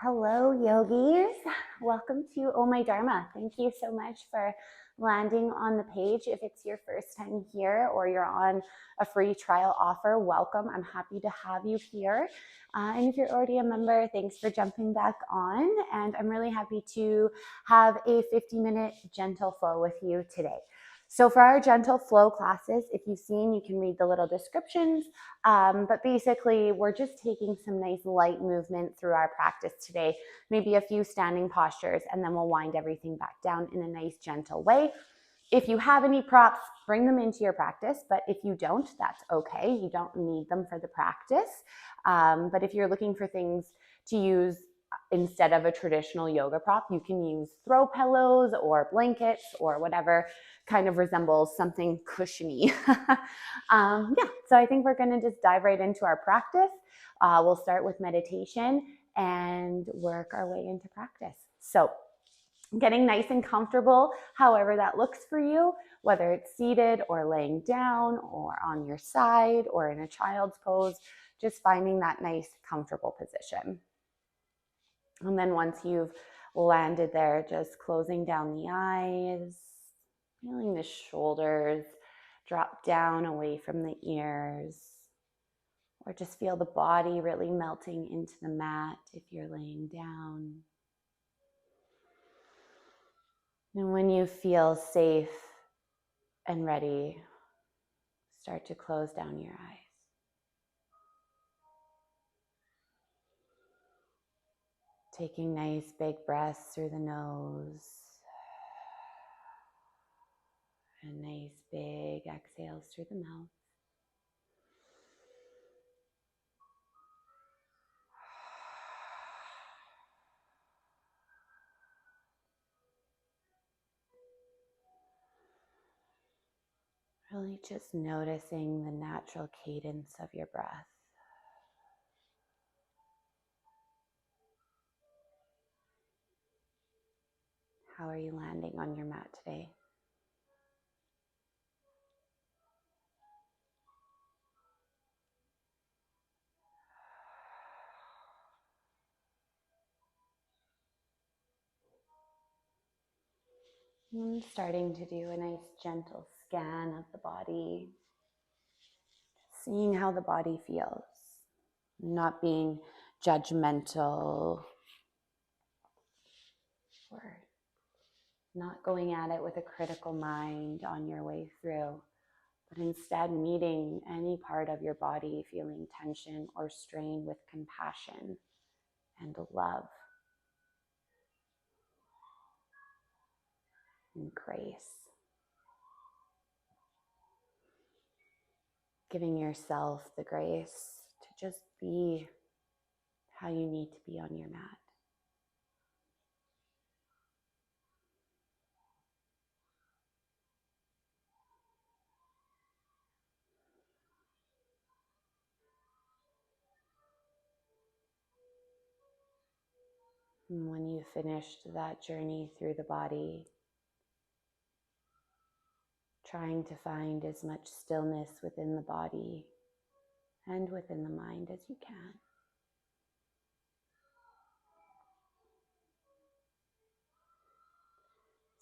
Hello, yogis. Welcome to Oh My Dharma. Thank you so much for landing on the page. If it's your first time here or you're on a free trial offer, welcome. I'm happy to have you here. And if you're already a member, thanks for jumping back on. And I'm really happy to have a 50-minute gentle flow with you today. So for our gentle flow classes, if you've seen, you can read the little descriptions. But basically, we're just taking some nice light movement through our practice today, maybe a few standing postures, and then we'll wind everything back down in a nice, gentle way. If you have any props, bring them into your practice, but if you don't, that's okay. You don't need them for the practice. But if you're looking for things to use instead of a traditional yoga prop, you can use throw pillows or blankets or whatever kind of resembles something cushiony. So I think we're going to just dive right into our practice. We'll start with meditation and work our way into practice. So getting nice and comfortable, however that looks for you, whether it's seated or laying down or on your side or in a child's pose, just finding that nice, comfortable position. And then once you've landed there, just closing down the eyes, feeling the shoulders drop down away from the ears, or just feel the body really melting into the mat if you're laying down. And when you feel safe and ready, start to close down your eyes. Taking nice big breaths through the nose and nice big exhales through the mouth. Really just noticing the natural cadence of your breath. How are you landing on your mat today? And starting to do a nice gentle scan of the body, seeing how the body feels, not being judgmental or not going at it with a critical mind on your way through, but instead meeting any part of your body feeling tension or strain with compassion and love and grace. Giving yourself the grace to just be how you need to be on your mat. And when you've finished that journey through the body, trying to find as much stillness within the body and within the mind as you can.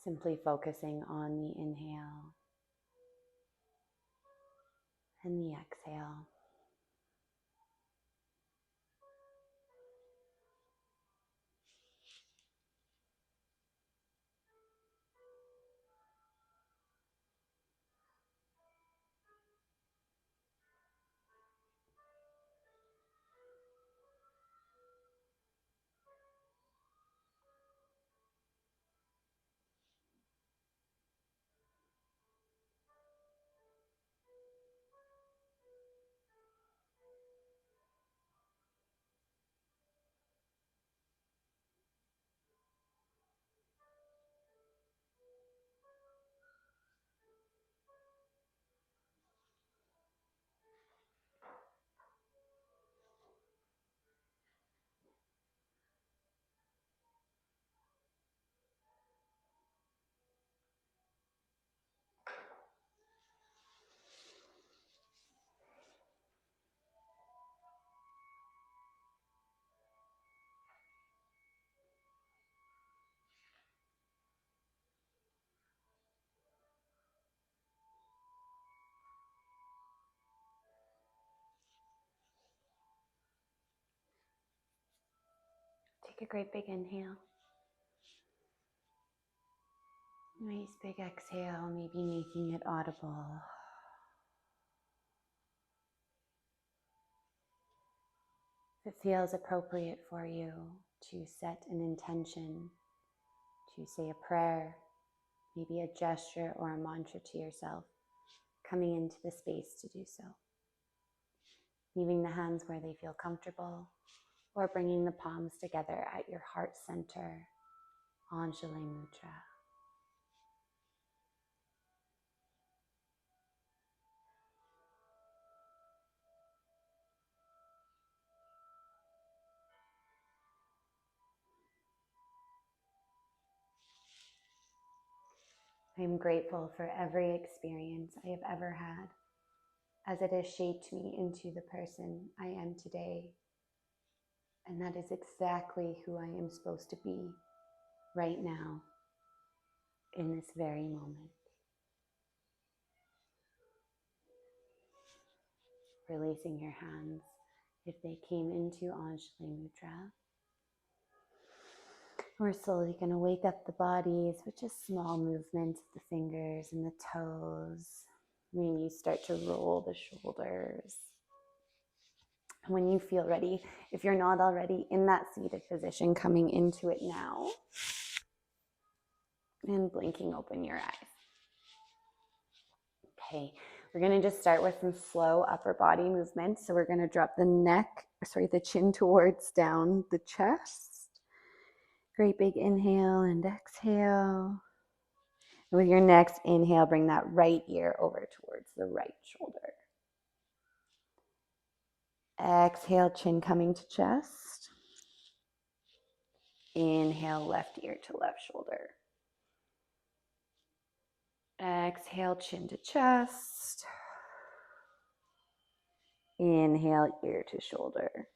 Simply focusing on the inhale and the exhale. Take a great big inhale. Nice big exhale, maybe making it audible. If it feels appropriate for you to set an intention, to say a prayer, maybe a gesture or a mantra to yourself, coming into the space to do so. Leaving the hands where they feel comfortable, or bringing the palms together at your heart center, Anjali Mudra. I am grateful for every experience I have ever had, as it has shaped me into the person I am today. And that is exactly who I am supposed to be right now, in this very moment. Releasing your hands if they came into Anjali Mudra. We're slowly going to wake up the bodies with just small movements of the fingers and the toes. Maybe you start to roll the shoulders. And when you feel ready, if you're not already in that seated position, coming into it now. And blinking open your eyes. Okay, we're going to just start with some slow upper body movements. So we're going to drop the chin towards down the chest. Great big inhale and exhale. And with your next inhale, bring that right ear over towards the right shoulder. Exhale, chin coming to chest. Inhale, left ear to left shoulder. Exhale, chin to chest. Inhale, ear to shoulder.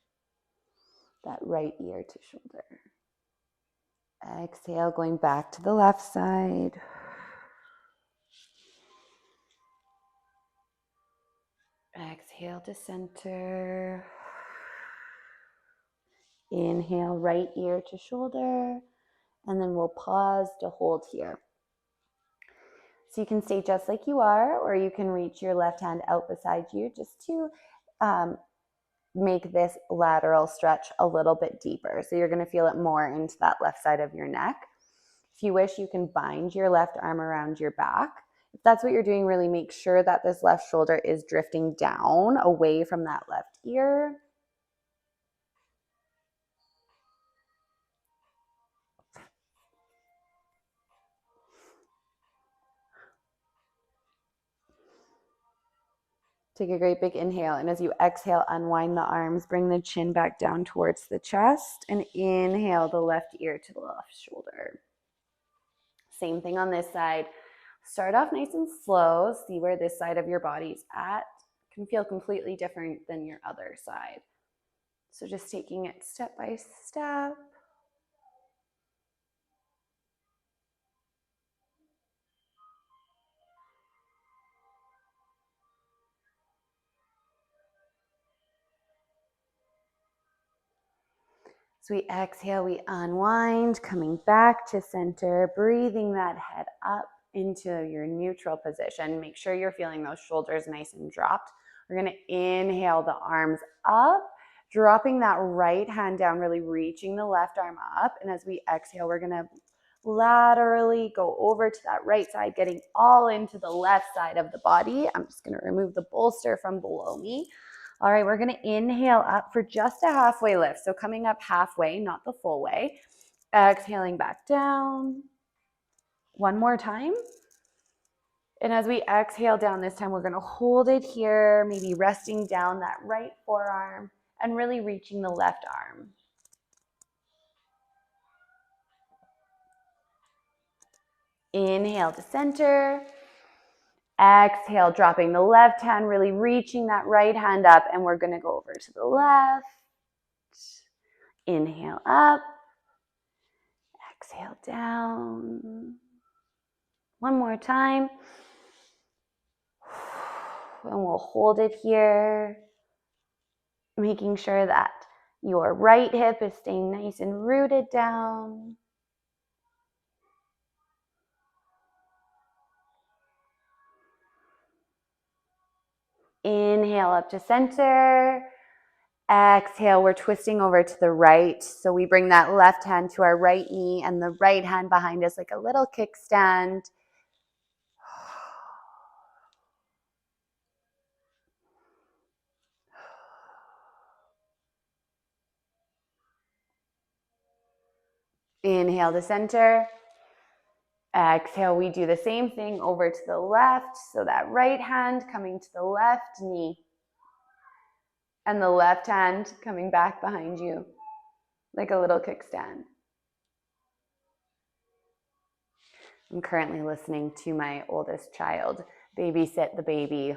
That right ear to shoulder. Exhale, going back to the left side. Exhale to center. Inhale, right ear to shoulder. And then we'll pause to hold here. So you can stay just like you are, or you can reach your left hand out beside you just to make this lateral stretch a little bit deeper. So you're going to feel it more into that left side of your neck. If you wish, you can bind your left arm around your back. If that's what you're doing, really make sure that this left shoulder is drifting down away from that left ear. Take a great big inhale, and as you exhale, unwind the arms, bring the chin back down towards the chest, and inhale the left ear to the left shoulder. Same thing on this side. Start off nice and slow. See where this side of your body's at. It can feel completely different than your other side. So just taking it step by step. As we exhale, we unwind, coming back to center, breathing that head up into your neutral position. Make sure you're feeling those shoulders nice and dropped. We're going to inhale the arms up, dropping that right hand down, really reaching the left arm up. And as we exhale, we're going to laterally go over to that right side, getting all into the left side of the body. I'm just going to remove the bolster from below me. All right, we're going to inhale up for just a halfway lift. So coming up halfway, not the full way. Exhaling back down. One more time. And as we exhale down this time, we're going to hold it here, maybe resting down that right forearm and really reaching the left arm. Inhale to center. Exhale, dropping the left hand, really reaching that right hand up, and we're going to go over to the left. Inhale up. Exhale down. One more time. And we'll hold it here, making sure that Your right hip is staying nice and rooted down. Inhale up to center. Exhale, we're twisting over to the right. So we bring that left hand to our right knee and the right hand behind us like a little kickstand. Inhale to center. Exhale, we do the same thing over to the left. So that right hand coming to the left knee and the left hand coming back behind you like a little kickstand. I'm currently listening to my oldest child babysit the baby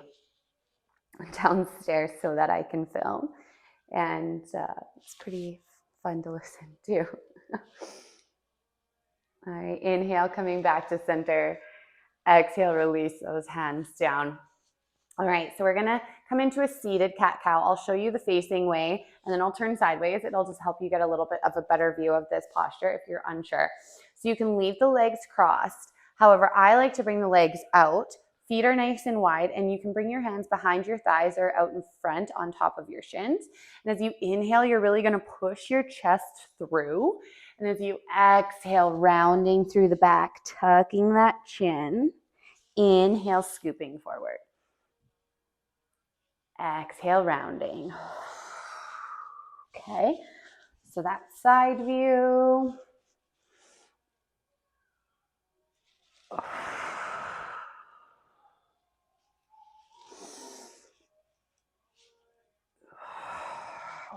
downstairs so that I can film. And it's pretty fun to listen to. All right, inhale, coming back to center. Exhale, release those hands down. All right, so we're gonna come into a seated cat-cow. I'll show you the facing way, and then I'll turn sideways. It'll just help you get a little bit of a better view of this posture if you're unsure. So you can leave the legs crossed. However, I like to bring the legs out. Feet are nice and wide, and you can bring your hands behind your thighs or out in front on top of your shins. And as you inhale, you're really gonna push your chest through. And as you exhale, rounding through the back, tucking that chin. Inhale, scooping forward. Exhale, rounding. Okay, so that side view.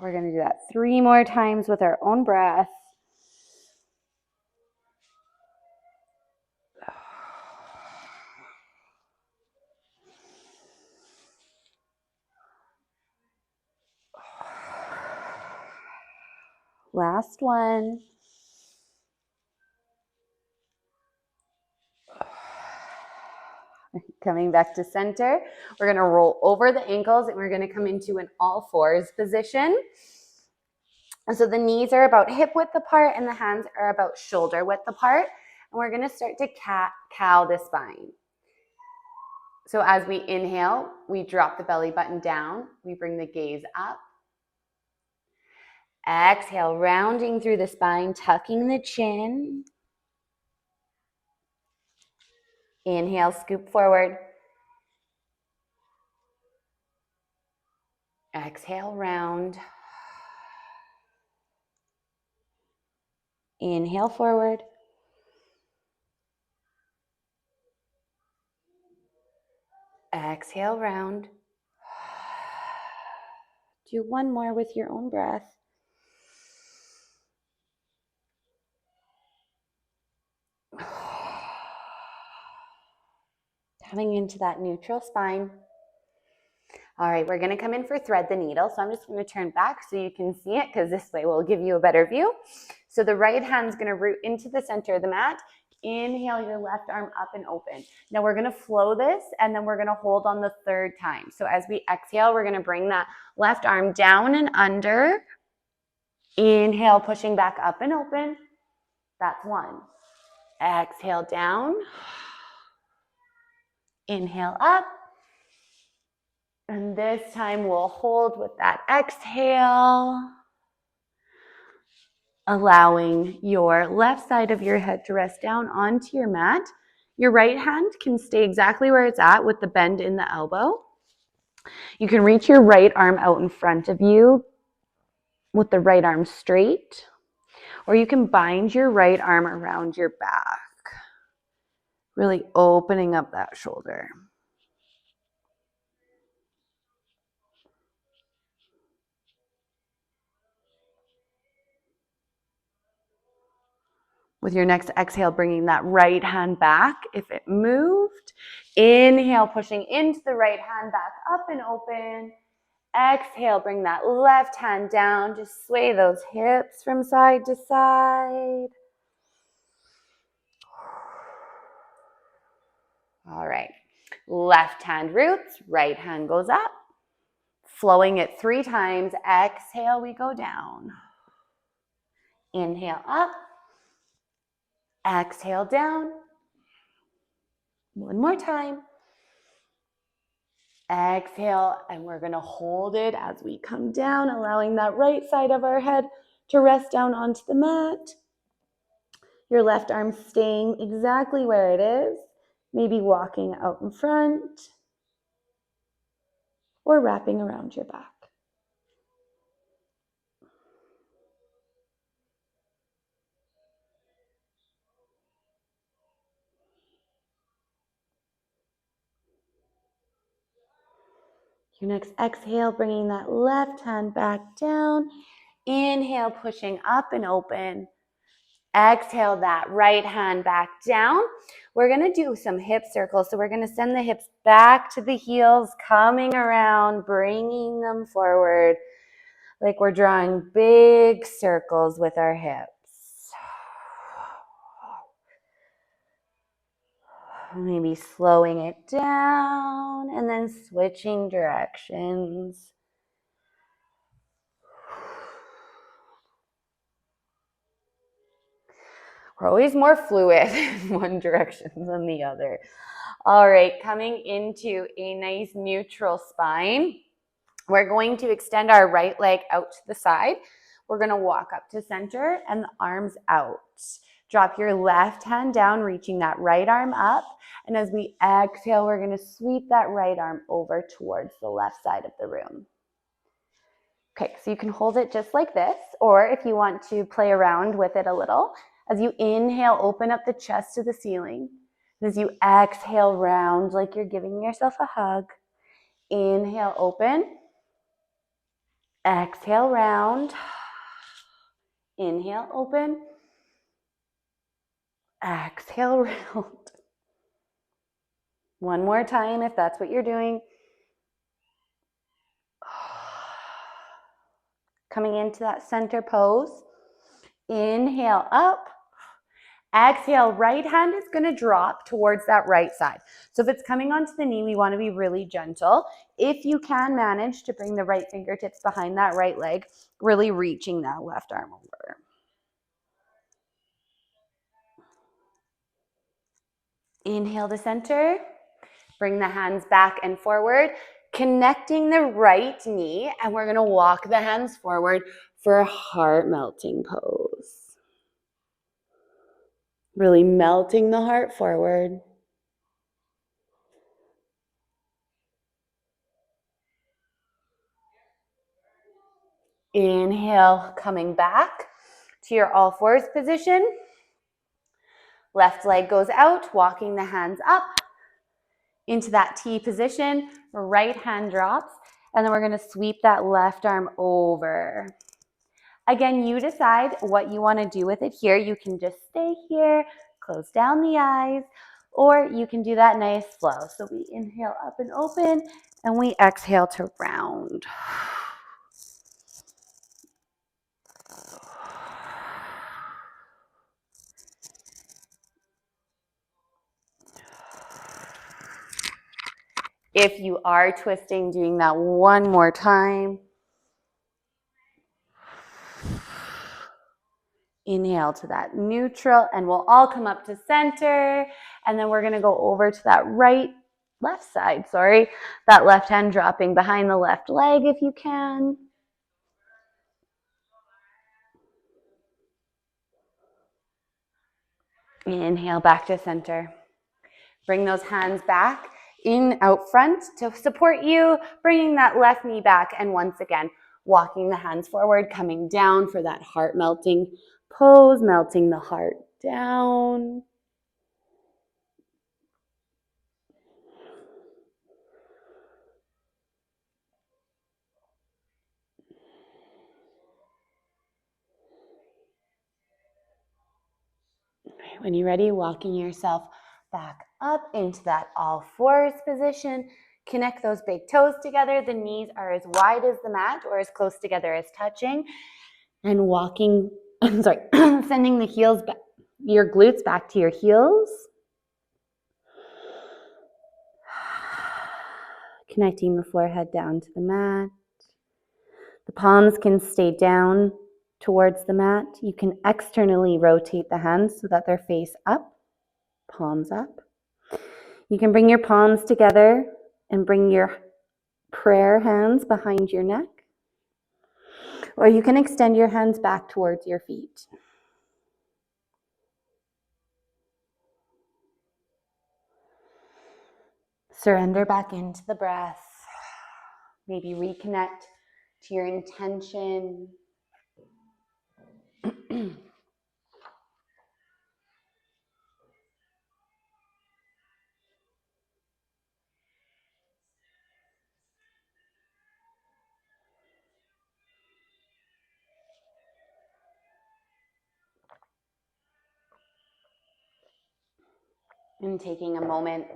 We're going to do that 3 more times with our own breath. Last one. Coming back to center. We're going to roll over the ankles and we're going to come into an all fours position. And so the knees are about hip width apart and the hands are about shoulder width apart. And we're going to start to cat-cow the spine. So as we inhale, we drop the belly button down. We bring the gaze up. Exhale, rounding through the spine, tucking the chin. Inhale, scoop forward. Exhale, round. Inhale, forward. Exhale, round. Do one more with your own breath. Coming into that neutral spine. All right, we're gonna come in for thread the needle. So I'm just gonna turn back so you can see it because this way will give you a better view. So the right hand's gonna root into the center of the mat. Inhale your left arm up and open. Now we're gonna flow this and then we're gonna hold on the 3rd time. So as we exhale, we're gonna bring that left arm down and under. Inhale, pushing back up and open. That's 1. Exhale down. Inhale up. And this time we'll hold with that exhale. Allowing your left side of your head to rest down onto your mat. Your right hand can stay exactly where it's at with the bend in the elbow. You can reach your right arm out in front of you with the right arm straight, or you can bind your right arm around your back, really opening up that shoulder. With your next exhale, bringing that right hand back if it moved. Inhale, pushing into the right hand back up and open. Exhale, bring that left hand down. Just sway those hips from side to side. All right. Left hand roots, right hand goes up. Flowing it 3 times. Exhale, we go down. Inhale up. Exhale down. One more time. Exhale, and we're going to hold it as we come down, allowing that right side of our head to rest down onto the mat. Your left arm staying exactly where it is, maybe walking out in front or wrapping around your back. Your next exhale, bringing that left hand back down. Inhale, pushing up and open. Exhale that right hand back down. We're going to do some hip circles. So we're going to send the hips back to the heels, coming around, bringing them forward like we're drawing big circles with our hips. Maybe slowing it down and then switching directions. We're always more fluid in one direction than the other. All right, coming into a nice neutral spine. We're going to extend our right leg out to the side. We're going to walk up to center and the arms out. Drop your left hand down, reaching that right arm up. And as we exhale, we're going to sweep that right arm over towards the left side of the room. Okay, so you can hold it just like this, or if you want to play around with it a little, as you inhale, open up the chest to the ceiling. And as you exhale, round like you're giving yourself a hug. Inhale, open. Exhale, round. Inhale, open. Exhale, round. One more time if that's what you're doing. Coming into that center pose. Inhale, up. Exhale, right hand is going to drop towards that right side. So if it's coming onto the knee, we want to be really gentle. If you can manage to bring the right fingertips behind that right leg, really reaching that left arm over. Inhale to center. Bring the hands back and forward, connecting the right knee, and we're going to walk the hands forward for a heart melting pose. Really melting the heart forward. Inhale, coming back to your all fours position. Left leg goes out, walking the hands up into that T position. Right hand drops, and then we're going to sweep that left arm over. Again, you decide what you want to do with it here. You can just stay here, close down the eyes, or you can do that nice flow. So we inhale up and open, and we exhale to round. If you are twisting, doing that one more time. Inhale to that neutral, and we'll all come up to center, and then we're going to go over to that left side, that left hand dropping behind the left leg if you can. Inhale back to center. Bring those hands back in out front to support you, bringing that left knee back, and once again, walking the hands forward, coming down for that heart melting pose, melting the heart down. When you're ready, walking yourself back up into that all fours position. Connect those big toes together. The knees are as wide as the mat or as close together as touching. And walking, sending the heels back, your glutes back to your heels. Connecting the forehead down to the mat. The palms can stay down towards the mat. You can externally rotate the hands so that they're face up, palms up. You can bring your palms together and bring your prayer hands behind your neck. Or you can extend your hands back towards your feet. Surrender back into the breath. Maybe reconnect to your intention. And taking a moment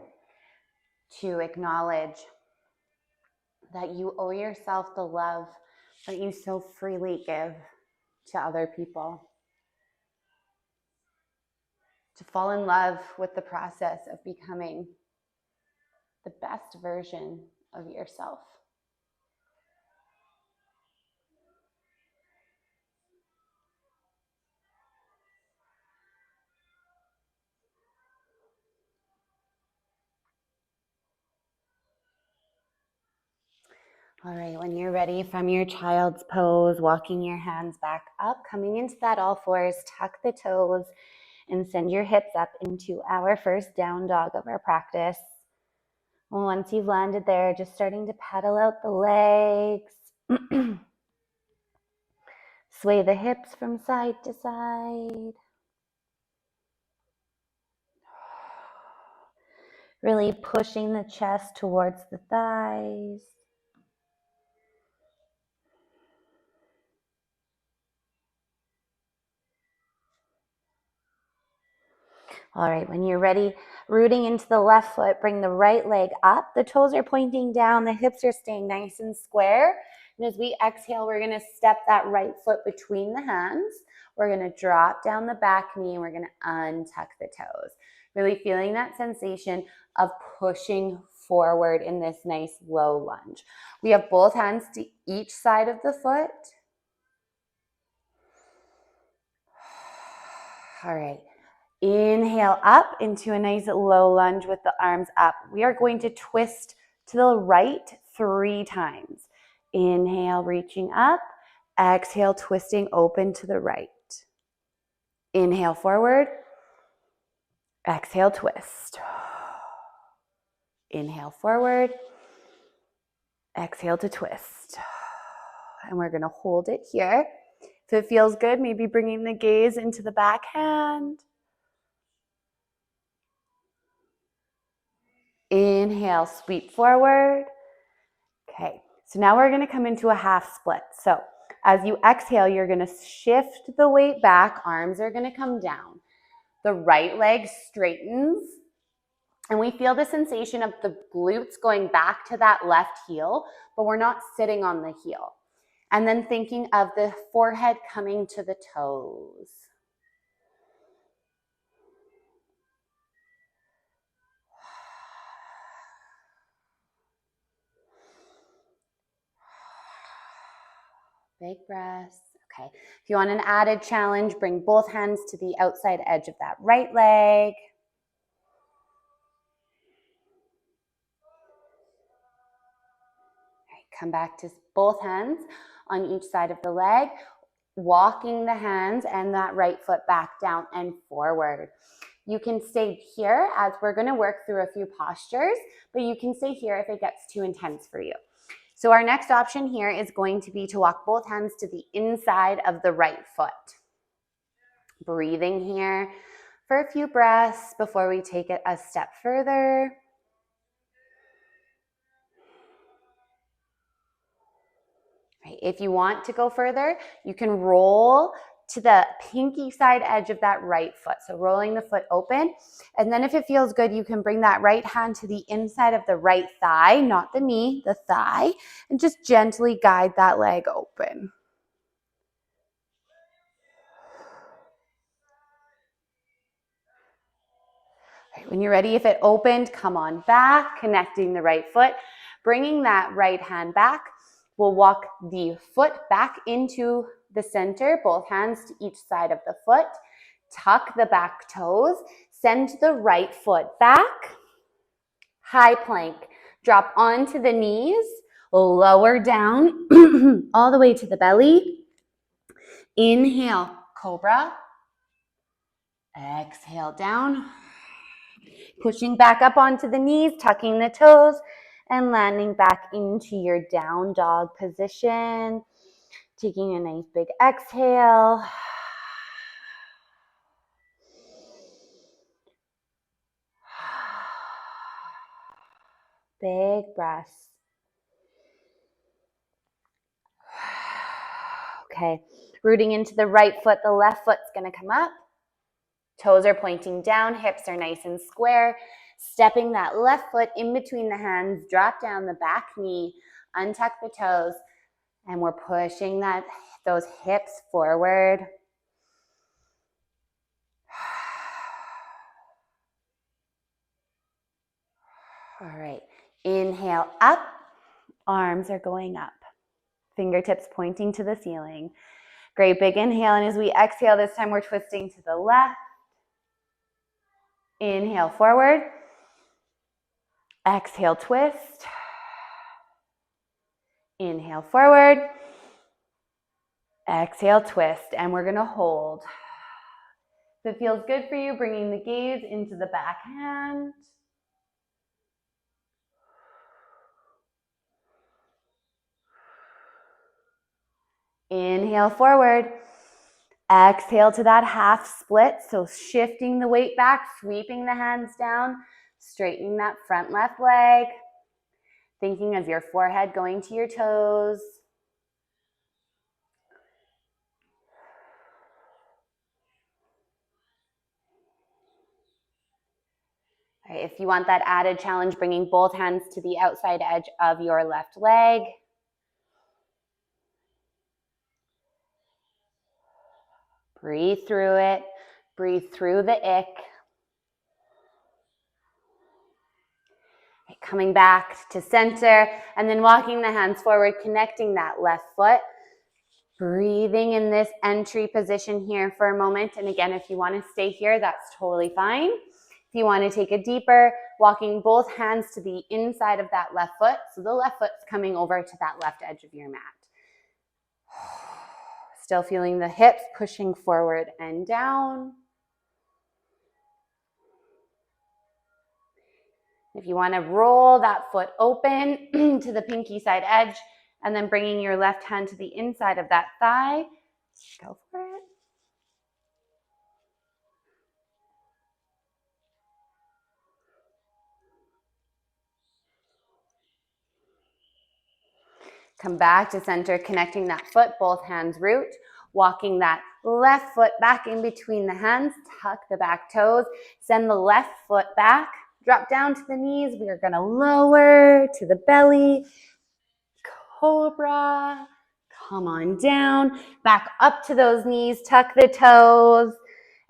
to acknowledge that you owe yourself the love that you so freely give to other people. To fall in love with the process of becoming the best version of yourself. All right, when you're ready from your child's pose, walking your hands back up, coming into that all fours, tuck the toes, and send your hips up into our first down dog of our practice. Once you've landed there, just starting to pedal out the legs. Sway the hips from side to side. Really pushing the chest towards the thighs. All right, when you're ready, rooting into the left foot, bring the right leg up. The toes are pointing down, the hips are staying nice and square. And as we exhale, we're gonna step that right foot between the hands. We're gonna drop down the back knee and we're gonna untuck the toes. Really feeling that sensation of pushing forward in this nice low lunge. We have both hands to each side of the foot. All right. Inhale up into a nice low lunge with the arms up. We are going to twist to the right 3 times. Inhale, reaching up. Exhale, twisting open to the right. Inhale forward. Exhale, twist. Inhale forward. Exhale to twist. And we're going to hold it here. If it feels good, maybe bringing the gaze into the back hand. Inhale, sweep forward. Okay, so now we're going to come into a half split. So as you exhale, you're going to shift the weight back. Arms are going to come down. The right leg straightens. And we feel the sensation of the glutes going back to that left heel, but we're not sitting on the heel. And then thinking of the forehead coming to the toes. Big breaths. Okay. If you want an added challenge, bring both hands to the outside edge of that right leg. All right, come back to both hands on each side of the leg, walking the hands and that right foot back down and forward. You can stay here as we're going to work through a few postures, but you can stay here if it gets too intense for you. So our next option here is going to be to walk both hands to the inside of the right foot. Breathing here for a few breaths before we take it a step further. Right. If you want to go further, you can roll to the pinky side edge of that right foot. So rolling the foot open. And then if it feels good, you can bring that right hand to the inside of the right thigh, not the knee, the thigh, and just gently guide that leg open. Right, when you're ready, if it opened, come on back, connecting the right foot, bringing that right hand back. We'll walk the foot back into the center, both hands to each side of the foot. Tuck the back toes. Send the right foot back. High plank. Drop onto the knees. Lower down all the way to the belly. Inhale, cobra. Exhale, down. Pushing back up onto the knees, tucking the toes, and landing back into your down dog position. Taking a nice big exhale. Big breaths. Okay, rooting into the right foot, the left foot's gonna come up. Toes are pointing down, hips are nice and square. Stepping that left foot in between the hands, drop down the back knee, untuck the toes, and we're pushing those hips forward. All right, inhale up, arms are going up. Fingertips pointing to the ceiling. Great big inhale, and as we exhale, this time we're twisting to the left. Inhale forward. Exhale, twist. Inhale forward. Exhale, twist, and we're gonna hold. If it feels good for you, bringing the gaze into the back hand. Inhale forward. Exhale to that half split. So shifting the weight back, sweeping the hands down, straightening that front left leg. Thinking of your forehead going to your toes. All right, if you want that added challenge, bringing both hands to the outside edge of your left leg. Breathe through it. Breathe through the ick. Right, coming back to center and then walking the hands forward, connecting that left foot. Breathing in this entry position here for a moment. And again, if you want to stay here, that's totally fine. If you want to take a deeper, walking both hands to the inside of that left foot. So the left foot's coming over to that left edge of your mat. Still feeling the hips pushing forward and down. If you want to roll that foot open to the pinky side edge and then bringing your left hand to the inside of that thigh, go for it. Come back to center, connecting that foot, both hands root, walking that left foot back in between the hands, tuck the back toes, send the left foot back, drop down to the knees. We are gonna lower to the belly, cobra, come on down, back up to those knees, tuck the toes,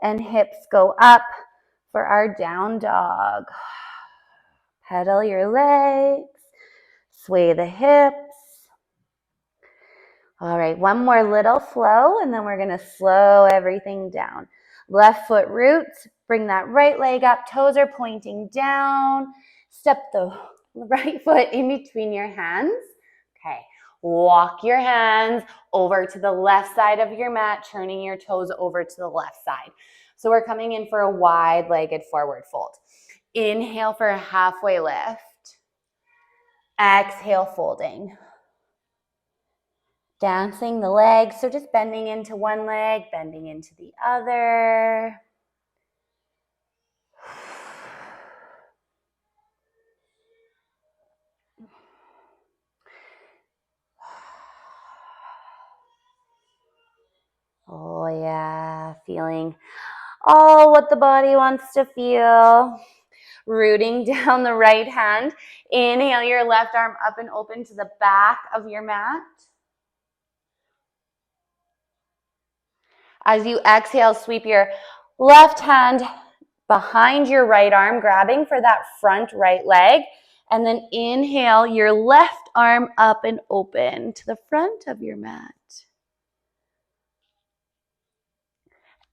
and hips go up for our down dog. Pedal your legs, sway the hips. All right, one more little flow, and then we're gonna slow everything down. Left foot roots, bring that right leg up, toes are pointing down. Step the right foot in between your hands. Okay, walk your hands over to the left side of your mat, turning your toes over to the left side. So we're coming in for a wide-legged forward fold. Inhale for a halfway lift. Exhale, folding. Dancing the legs, so just bending into one leg, bending into the other. Oh yeah, feeling all what the body wants to feel. Rooting down the right hand. Inhale your left arm up and open to the back of your mat. As you exhale, sweep your left hand behind your right arm, grabbing for that front right leg, And then inhale your left arm up and open to the front of your mat.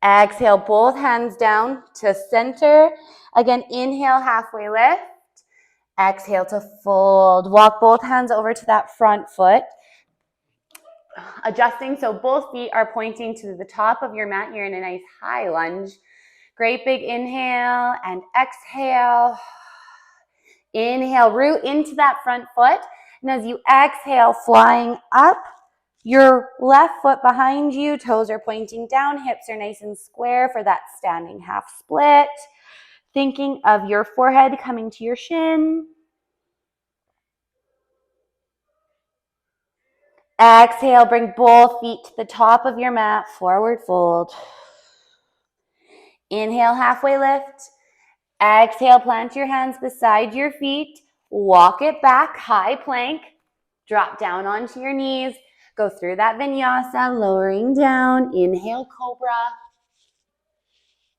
Exhale, both hands down to center. Again, inhale, halfway lift. Exhale to fold. Walk both hands over to that front foot. Adjusting so both feet are pointing to the top of your mat. You're in a nice high lunge. Great big inhale and exhale. Inhale, root into that front foot. And as you exhale, flying up, your left foot behind you, toes are pointing down, hips are nice and square for that standing half split. Thinking of your forehead coming to your shin. Exhale, bring both feet to the top of your mat, forward fold. Inhale, halfway lift. Exhale, plant your hands beside your feet. Walk it back, high plank. Drop down onto your knees. Go through that vinyasa, lowering down. Inhale, cobra.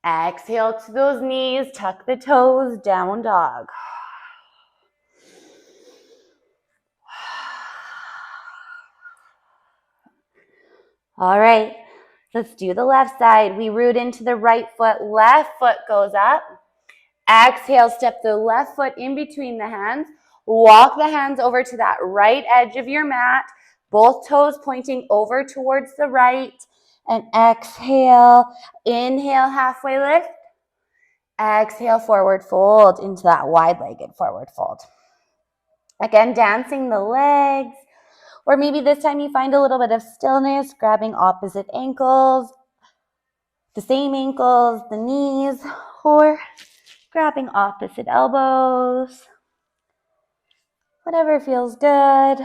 Exhale to those knees. Tuck the toes, down dog. All right, let's do the left side. We root into the right foot. Left foot goes up. Exhale, step the left foot in between the hands. Walk the hands over to that right edge of your mat. Both toes pointing over towards the right. And exhale, inhale, halfway lift. Exhale, forward fold into that wide-legged forward fold. Again, dancing the legs. Or maybe this time you find a little bit of stillness, grabbing opposite ankles, the same ankles, the knees, or grabbing opposite elbows. Whatever feels good.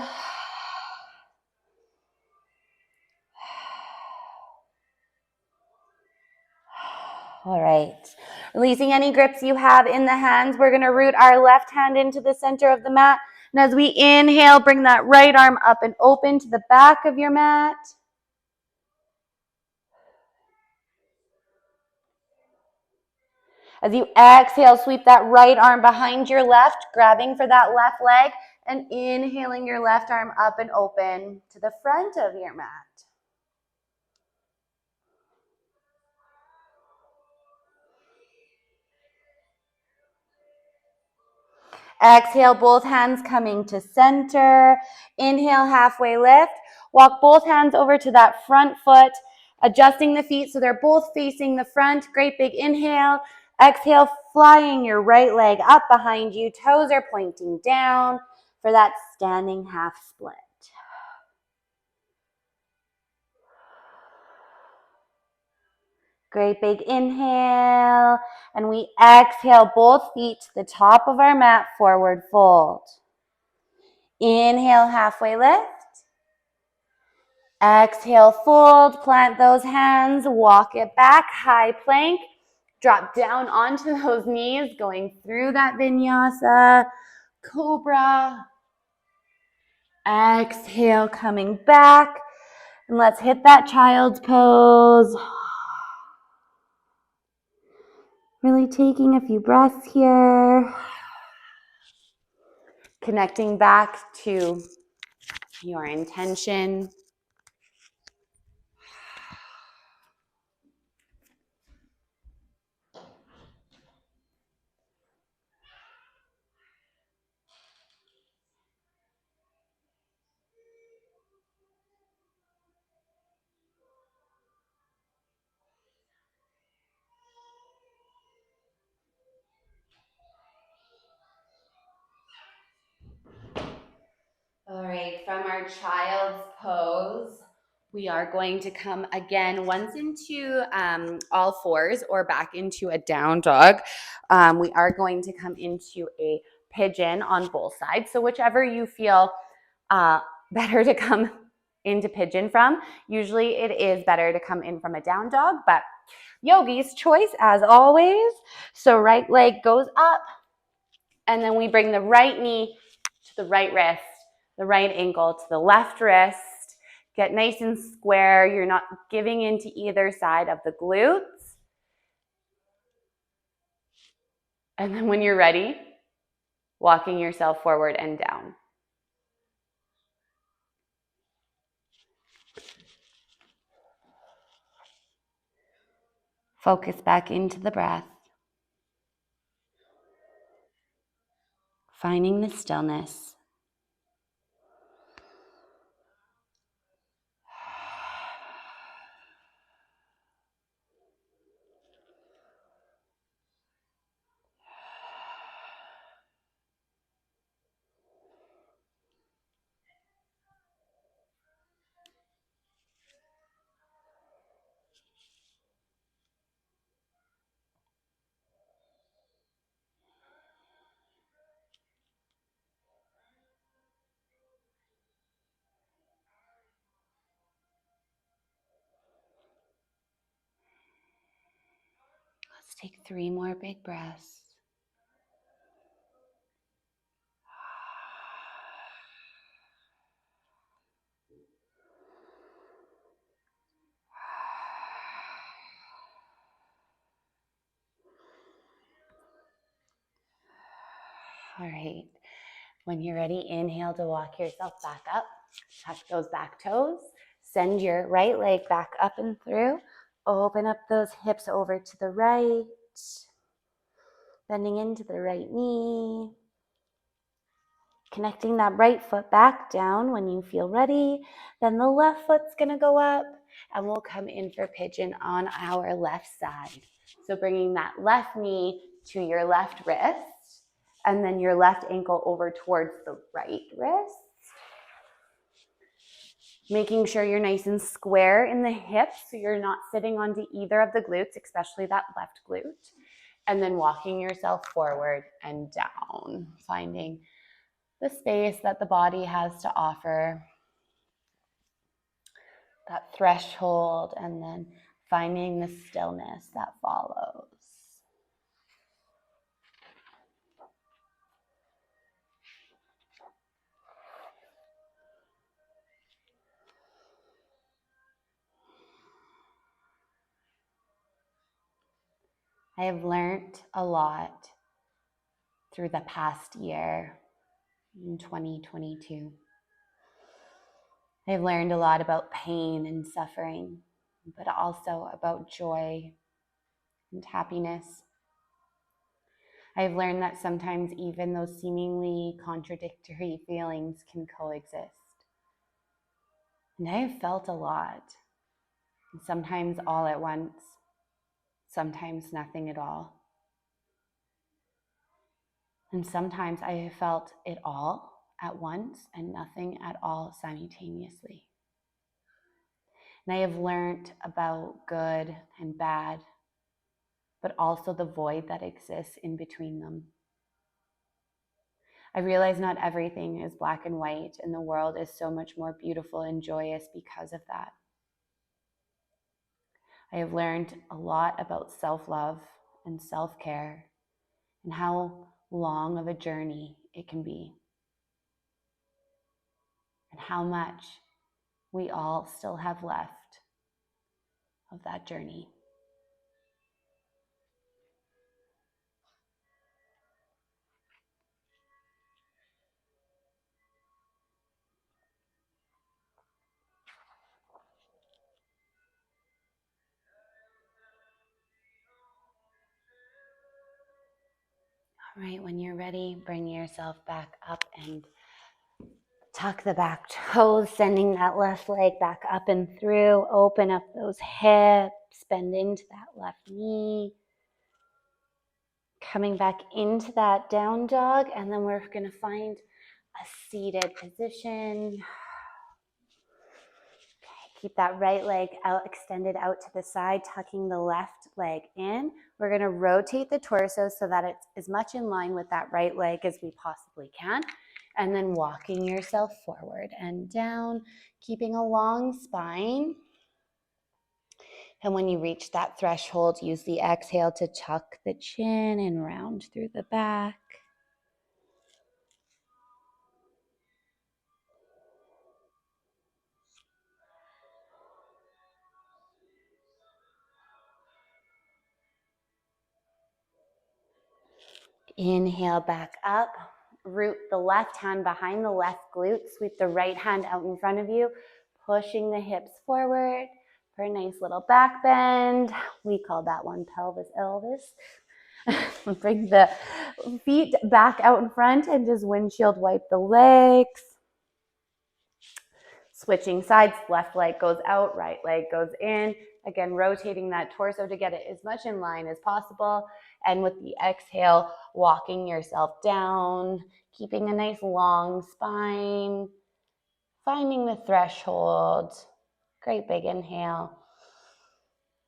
All right. Releasing any grips you have in the hands. We're going to root our left hand into the center of the mat. And as we inhale, bring that right arm up and open to the back of your mat. As you exhale, sweep that right arm behind your left, grabbing for that left leg, and inhaling your left arm up and open to the front of your mat. Exhale, both hands coming to center. Inhale, halfway lift. Walk both hands over to that front foot, adjusting the feet so they're both facing the front. Great big inhale. Exhale, flying your right leg up behind you. Toes are pointing down for that standing half split. Great big inhale. And we exhale, both feet to the top of our mat, forward fold. Inhale, halfway lift. Exhale, fold, plant those hands, walk it back, high plank. Drop down onto those knees, going through that vinyasa, cobra. Exhale, coming back. And let's hit that child's pose. Really taking a few breaths here. Connecting back to your intention. All right, from our child's pose, we are going to come again once into all fours or back into a down dog. We are going to come into a pigeon on both sides. So whichever you feel better to come into pigeon from. Usually it is better to come in from a down dog, but yogi's choice as always. So right leg goes up, and then we bring the right knee to the right wrist, the right ankle to the left wrist. Get nice and square. You're not giving into either side of the glutes. And then when you're ready, walking yourself forward and down. Focus back into the breath, finding the stillness. Let's take 3 more big breaths. All right. When you're ready, inhale to walk yourself back up. Tuck those back toes. Send your right leg back up and through. Open up those hips over to the right. Bending into the right knee. Connecting that right foot back down when you feel ready. Then the left foot's gonna go up and we'll come in for pigeon on our left side. So bringing that left knee to your left wrist and then your left ankle over towards the right wrist. Making sure you're nice and square in the hips so you're not sitting onto either of the glutes, especially that left glute. And then walking yourself forward and down, finding the space that the body has to offer, that threshold, and then finding the stillness that follows. I have learned a lot through the past year in 2022. I've learned a lot about pain and suffering, but also about joy and happiness. I've learned that sometimes even those seemingly contradictory feelings can coexist. And I have felt a lot, sometimes all at once, sometimes nothing at all. And sometimes I have felt it all at once and nothing at all simultaneously. And I have learned about good and bad, but also the void that exists in between them. I realize not everything is black and white, and the world is so much more beautiful and joyous because of that. I have learned a lot about self-love and self-care and how long of a journey it can be, and how much we all still have left of that journey. All right, when you're ready, bring yourself back up and tuck the back toes, sending that left leg back up and through. Open up those hips, bend into that left knee. Coming back into that down dog, and then we're going to find a seated position. Okay, keep that right leg out, extended out to the side, tucking the left leg in. We're going to rotate the torso so that it's as much in line with that right leg as we possibly can. And then walking yourself forward and down, keeping a long spine. And when you reach that threshold, use the exhale to tuck the chin and round through the back. Inhale back up, root the left hand behind the left glute. Sweep the right hand out in front of you, pushing the hips forward for a nice little back bend. We call that one pelvis Elvis. Bring the feet back out in front and just windshield wipe the legs. Switching sides, left leg goes out, right leg goes in. Again, rotating that torso to get it as much in line as possible. And with the exhale, walking yourself down, keeping a nice long spine, finding the threshold. Great big inhale.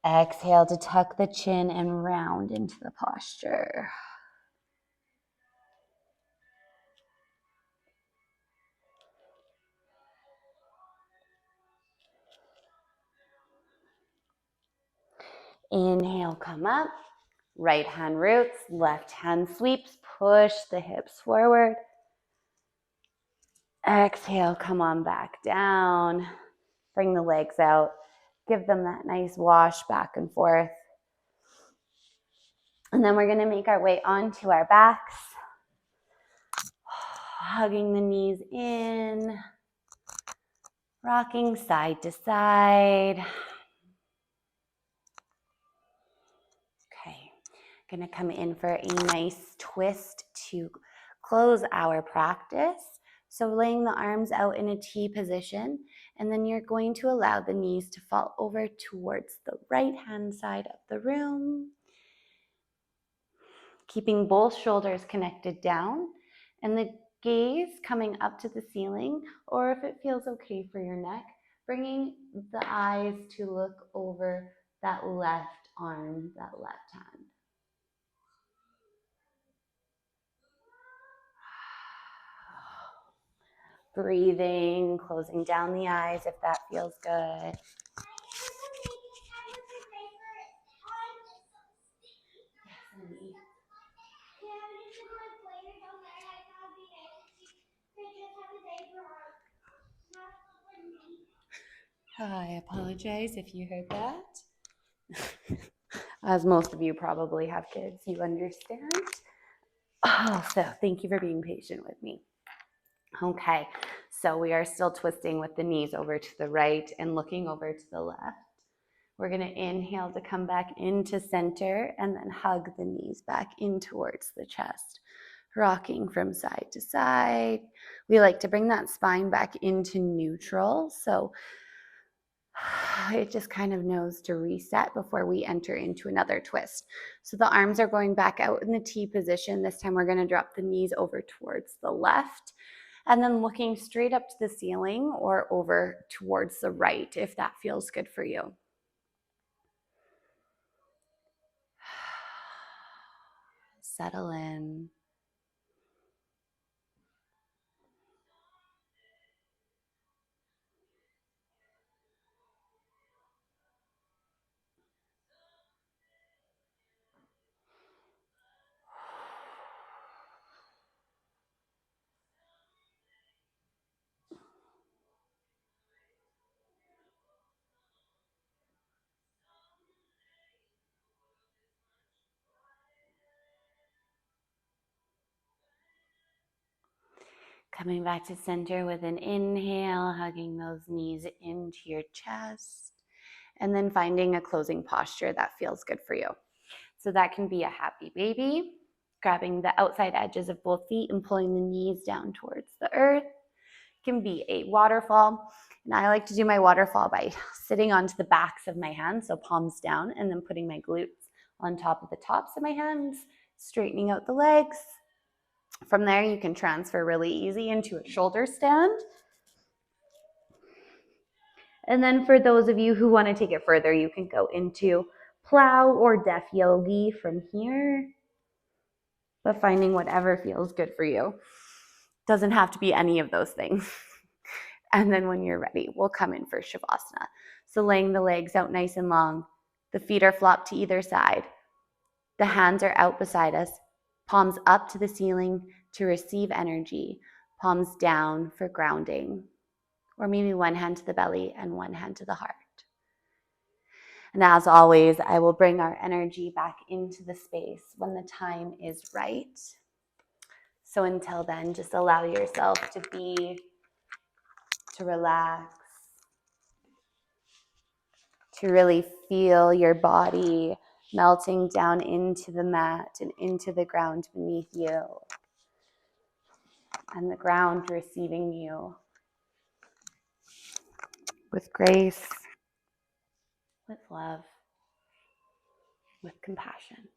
Exhale to tuck the chin and round into the posture. Inhale, come up. Right hand roots, left hand sweeps. Push the hips forward. Exhale, come on back down. Bring the legs out. Give them that nice wash back and forth. And then we're going to make our way onto our backs. Hugging the knees in. Rocking side to side. Okay, going to come in for a nice twist to close our practice. So laying the arms out in a T position, and then you're going to allow the knees to fall over towards the right hand side of the room. Keeping both shoulders connected down and the gaze coming up to the ceiling, or if it feels okay for your neck, bringing the eyes to look over that left arm, that left hand. Breathing, closing down the eyes if that feels good. I apologize if you heard that. As most of you probably have kids, you understand. Oh, so thank you for being patient with me. Okay, so we are still twisting with the knees over to the right and looking over to the left. We're going to inhale to come back into center and then hug the knees back in towards the chest, rocking from side to side. We like to bring that spine back into neutral, so it just kind of knows to reset before we enter into another twist. So the arms are going back out in the T position. This time we're going to drop the knees over towards the left and then looking straight up to the ceiling or over towards the right if that feels good for you. Settle in. Coming back to center with an inhale, hugging those knees into your chest, and then finding a closing posture that feels good for you. So that can be a happy baby, grabbing the outside edges of both feet and pulling the knees down towards the earth. It can be a waterfall, and I like to do my waterfall by sitting onto the backs of my hands, so palms down, and then putting my glutes on top of the tops of my hands, straightening out the legs. From there, you can transfer really easy into a shoulder stand. And then for those of you who want to take it further, you can go into plow or deaf yogi from here, but finding whatever feels good for you. Doesn't have to be any of those things. And then when you're ready, we'll come in for Shavasana. So laying the legs out nice and long, the feet are flopped to either side. The hands are out beside us, palms up to the ceiling to receive energy, palms down for grounding, or maybe one hand to the belly and one hand to the heart. And as always, I will bring our energy back into the space when the time is right. So until then, just allow yourself to be, to relax, to really feel your body melting down into the mat and into the ground beneath you, and the ground receiving you with grace, with love, with compassion.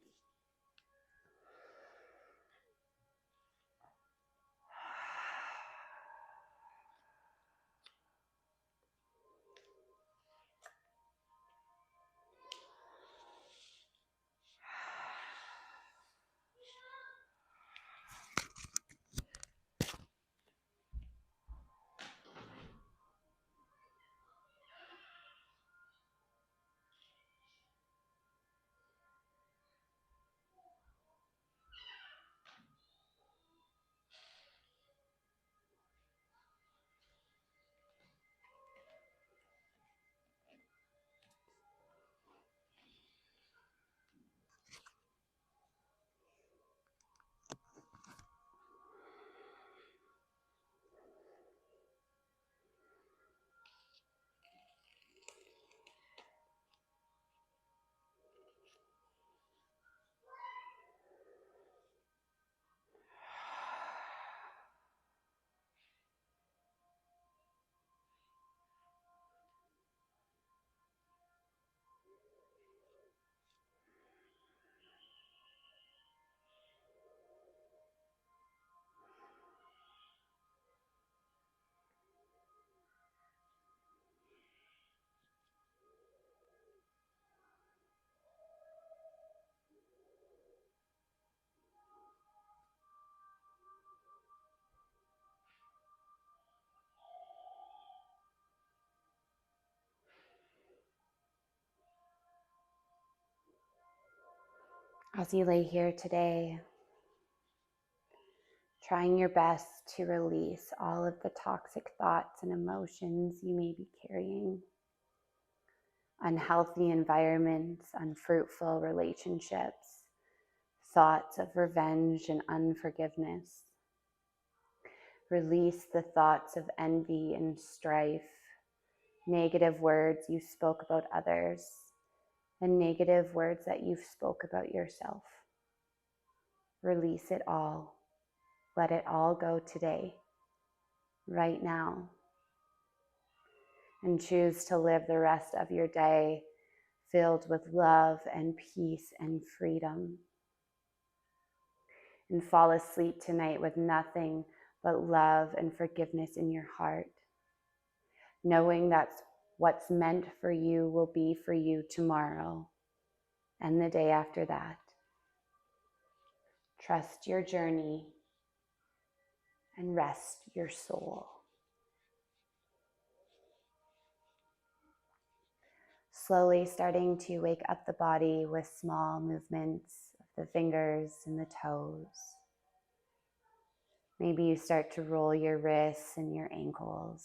As you lay here today, trying your best to release all of the toxic thoughts and emotions you may be carrying, unhealthy environments, unfruitful relationships, thoughts of revenge and unforgiveness. Release the thoughts of envy and strife, negative words you spoke about others, and negative words that you spoke about yourself. Release it all. Let it all go today, right now. And choose to live the rest of your day filled with love and peace and freedom. And fall asleep tonight with nothing but love and forgiveness in your heart, knowing that what's meant for you will be for you tomorrow and the day after that. Trust your journey and rest your soul. Slowly starting to wake up the body with small movements of the fingers and the toes. Maybe you start to roll your wrists and your ankles.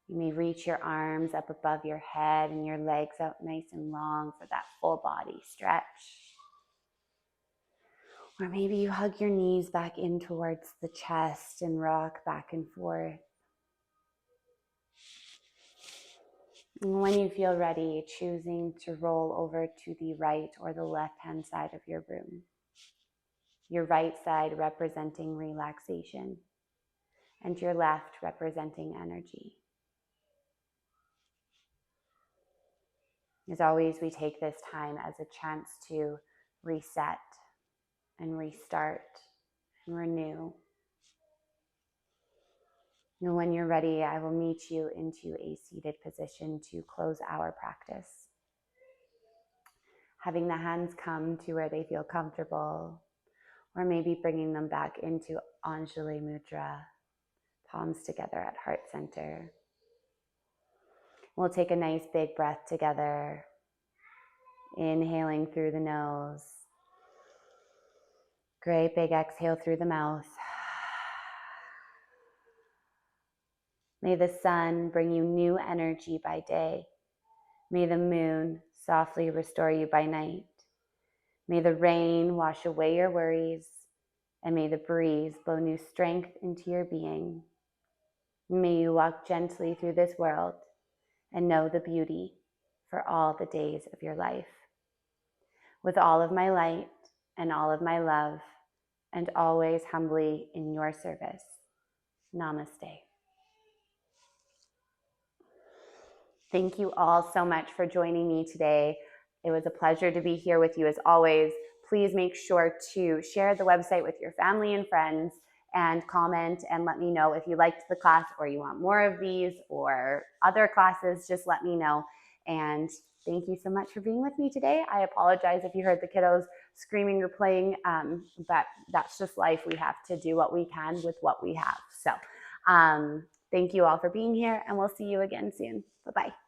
You may reach your arms up above your head and your legs out nice and long for that full body stretch. Or maybe you hug your knees back in towards the chest and rock back and forth. And when you feel ready, choosing to roll over to the right or the left-hand side of your room. Your right side representing relaxation, and your left representing energy. As always, we take this time as a chance to reset and restart and renew. And when you're ready, I will meet you into a seated position to close our practice. Having the hands come to where they feel comfortable, or maybe bringing them back into Anjali Mudra, palms together at heart center. We'll take a nice big breath together, inhaling through the nose. Great big exhale through the mouth. May the sun bring you new energy by day. May the moon softly restore you by night. May the rain wash away your worries. and may the breeze blow new strength into your being. May you walk gently through this world and know the beauty for all the days of your life. With all of my light and all of my love, and always humbly in your service. Namaste. Thank you all so much for joining me today. It was a pleasure to be here with you as always. Please make sure to share the website with your family and friends and comment and let me know if you liked the class or you want more of these or other classes. Just let me know. And thank you so much for being with me today. I apologize if you heard the kiddos screaming or playing, but that's just life. We have to do what we can with what we have. So thank you all for being here, and we'll see you again soon. Bye-bye.